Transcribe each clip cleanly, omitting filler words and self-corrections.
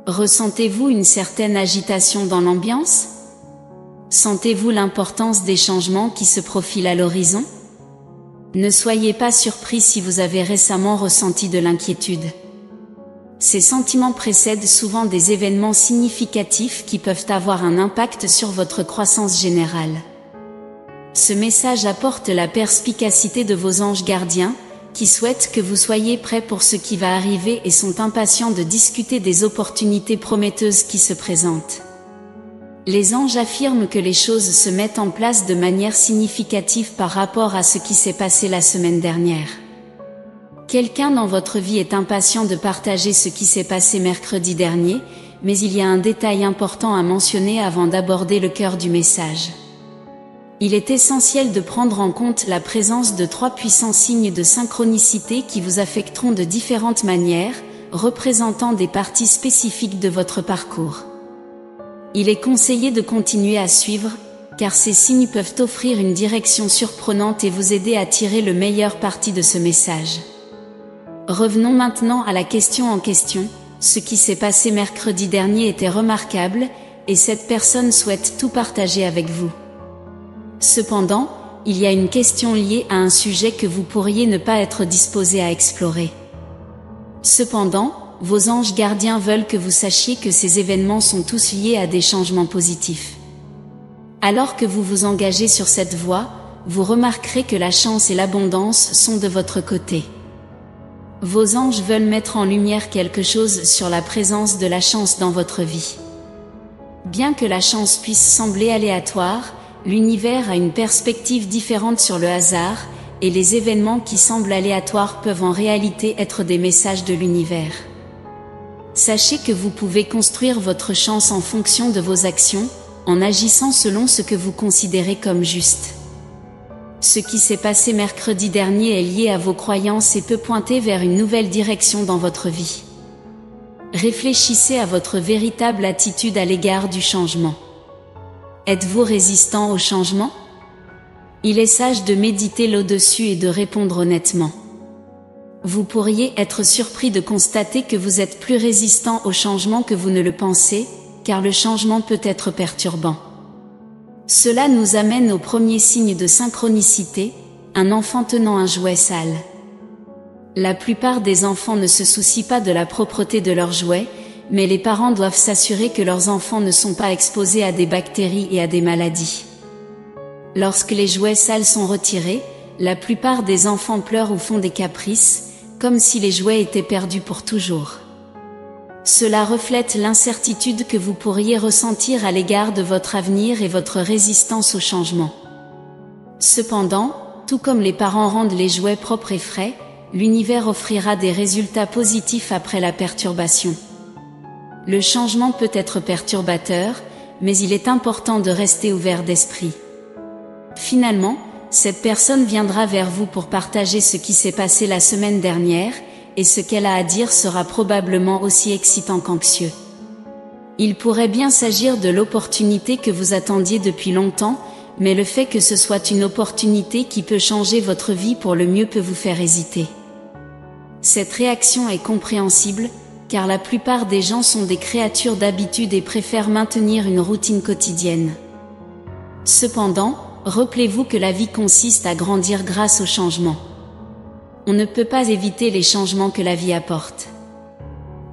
Ressentez-vous une certaine agitation dans l'ambiance? Sentez-vous l'importance des changements qui se profilent à l'horizon? Ne soyez pas surpris si vous avez récemment ressenti de l'inquiétude. Ces sentiments précèdent souvent des événements significatifs qui peuvent avoir un impact sur votre croissance générale. Ce message apporte la perspicacité de vos anges gardiens, qui souhaitent que vous soyez prêts pour ce qui va arriver et sont impatients de discuter des opportunités prometteuses qui se présentent. Les anges affirment que les choses se mettent en place de manière significative par rapport à ce qui s'est passé la semaine dernière. Quelqu'un dans votre vie est impatient de partager ce qui s'est passé mercredi dernier, mais il y a un détail important à mentionner avant d'aborder le cœur du message. Il est essentiel de prendre en compte la présence de 3 puissants signes de synchronicité qui vous affecteront de différentes manières, représentant des parties spécifiques de votre parcours. Il est conseillé de continuer à suivre, car ces signes peuvent offrir une direction surprenante et vous aider à tirer le meilleur parti de ce message. Revenons maintenant à la question en question. Ce qui s'est passé mercredi dernier était remarquable, et cette personne souhaite tout partager avec vous. Cependant, il y a une question liée à un sujet que vous pourriez ne pas être disposé à explorer. Cependant, vos anges gardiens veulent que vous sachiez que ces événements sont tous liés à des changements positifs. Alors que vous vous engagez sur cette voie, vous remarquerez que la chance et l'abondance sont de votre côté. Vos anges veulent mettre en lumière quelque chose sur la présence de la chance dans votre vie. Bien que la chance puisse sembler aléatoire, l'univers a une perspective différente sur le hasard, et les événements qui semblent aléatoires peuvent en réalité être des messages de l'univers. Sachez que vous pouvez construire votre chance en fonction de vos actions, en agissant selon ce que vous considérez comme juste. Ce qui s'est passé mercredi dernier est lié à vos croyances et peut pointer vers une nouvelle direction dans votre vie. Réfléchissez à votre véritable attitude à l'égard du changement. Êtes-vous résistant au changement? Il est sage de méditer là-dessus et de répondre honnêtement. Vous pourriez être surpris de constater que vous êtes plus résistant au changement que vous ne le pensez, car le changement peut être perturbant. Cela nous amène au premier signe de synchronicité, un enfant tenant un jouet sale. La plupart des enfants ne se soucient pas de la propreté de leurs jouets, mais les parents doivent s'assurer que leurs enfants ne sont pas exposés à des bactéries et à des maladies. Lorsque les jouets sales sont retirés, la plupart des enfants pleurent ou font des caprices, comme si les jouets étaient perdus pour toujours. Cela reflète l'incertitude que vous pourriez ressentir à l'égard de votre avenir et votre résistance au changement. Cependant, tout comme les parents rendent les jouets propres et frais, l'univers offrira des résultats positifs après la perturbation. Le changement peut être perturbateur, mais il est important de rester ouvert d'esprit. Finalement, cette personne viendra vers vous pour partager ce qui s'est passé la semaine dernière, et ce qu'elle a à dire sera probablement aussi excitant qu'anxieux. Il pourrait bien s'agir de l'opportunité que vous attendiez depuis longtemps, mais le fait que ce soit une opportunité qui peut changer votre vie pour le mieux peut vous faire hésiter. Cette réaction est compréhensible, car la plupart des gens sont des créatures d'habitude et préfèrent maintenir une routine quotidienne. Cependant, rappelez-vous que la vie consiste à grandir grâce au changement. On ne peut pas éviter les changements que la vie apporte.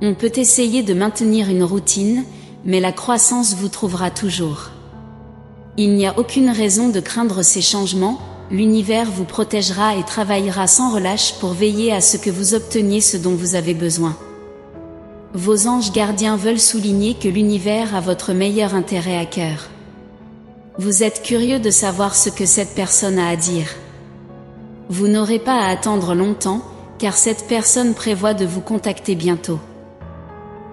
On peut essayer de maintenir une routine, mais la croissance vous trouvera toujours. Il n'y a aucune raison de craindre ces changements, l'univers vous protégera et travaillera sans relâche pour veiller à ce que vous obteniez ce dont vous avez besoin. Vos anges gardiens veulent souligner que l'univers a votre meilleur intérêt à cœur. Vous êtes curieux de savoir ce que cette personne a à dire. Vous n'aurez pas à attendre longtemps, car cette personne prévoit de vous contacter bientôt.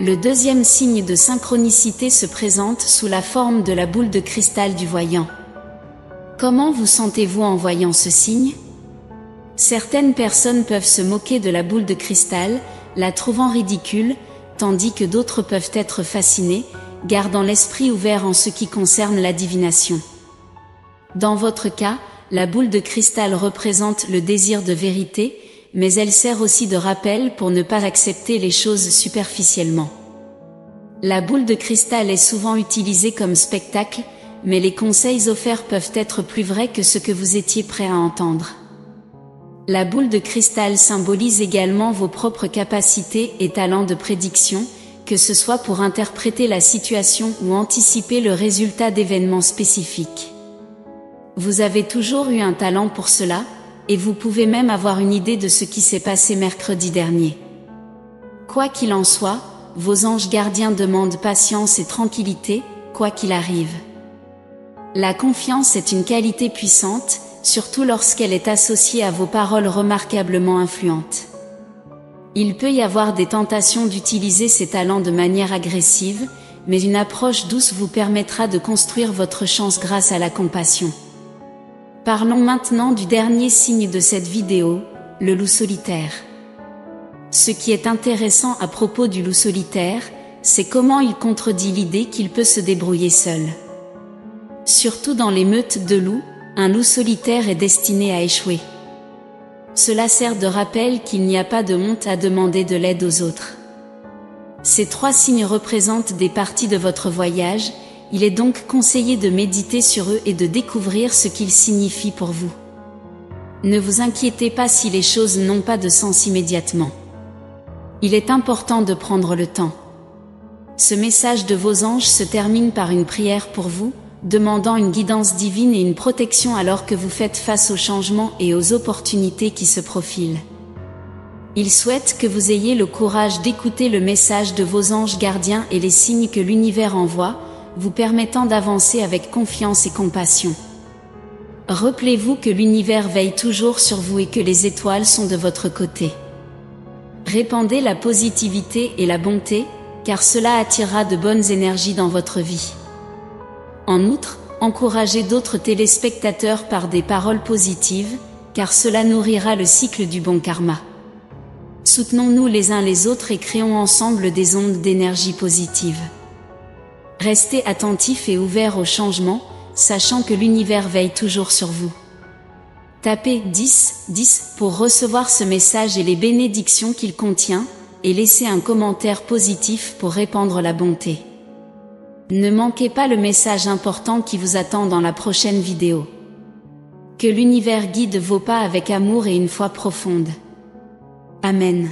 Le deuxième signe de synchronicité se présente sous la forme de la boule de cristal du voyant. Comment vous sentez-vous en voyant ce signe? Certaines personnes peuvent se moquer de la boule de cristal, la trouvant ridicule, tandis que d'autres peuvent être fascinées, gardant l'esprit ouvert en ce qui concerne la divination. Dans votre cas, la boule de cristal représente le désir de vérité, mais elle sert aussi de rappel pour ne pas accepter les choses superficiellement. La boule de cristal est souvent utilisée comme spectacle, mais les conseils offerts peuvent être plus vrais que ce que vous étiez prêt à entendre. La boule de cristal symbolise également vos propres capacités et talents de prédiction, que ce soit pour interpréter la situation ou anticiper le résultat d'événements spécifiques. Vous avez toujours eu un talent pour cela, et vous pouvez même avoir une idée de ce qui s'est passé mercredi dernier. Quoi qu'il en soit, vos anges gardiens demandent patience et tranquillité, quoi qu'il arrive. La confiance est une qualité puissante, surtout lorsqu'elle est associée à vos paroles remarquablement influentes. Il peut y avoir des tentations d'utiliser ces talents de manière agressive, mais une approche douce vous permettra de construire votre chance grâce à la compassion. Parlons maintenant du dernier signe de cette vidéo, le loup solitaire. Ce qui est intéressant à propos du loup solitaire, c'est comment il contredit l'idée qu'il peut se débrouiller seul. Surtout dans les meutes de loups, un loup solitaire est destiné à échouer. Cela sert de rappel qu'il n'y a pas de honte à demander de l'aide aux autres. Ces 3 signes représentent des parties de votre voyage, il est donc conseillé de méditer sur eux et de découvrir ce qu'ils signifient pour vous. Ne vous inquiétez pas si les choses n'ont pas de sens immédiatement. Il est important de prendre le temps. Ce message de vos anges se termine par une prière pour vous, demandant une guidance divine et une protection alors que vous faites face aux changements et aux opportunités qui se profilent. Ils souhaitent que vous ayez le courage d'écouter le message de vos anges gardiens et les signes que l'univers envoie, vous permettant d'avancer avec confiance et compassion. Rappelez-vous que l'univers veille toujours sur vous et que les étoiles sont de votre côté. Répandez la positivité et la bonté, car cela attirera de bonnes énergies dans votre vie. En outre, encouragez d'autres téléspectateurs par des paroles positives, car cela nourrira le cycle du bon karma. Soutenons-nous les uns les autres et créons ensemble des ondes d'énergie positive. Restez attentifs et ouverts aux changements, sachant que l'univers veille toujours sur vous. Tapez 10 pour recevoir ce message et les bénédictions qu'il contient, et laissez un commentaire positif pour répandre la bonté. Ne manquez pas le message important qui vous attend dans la prochaine vidéo. Que l'univers guide vos pas avec amour et une foi profonde. Amen.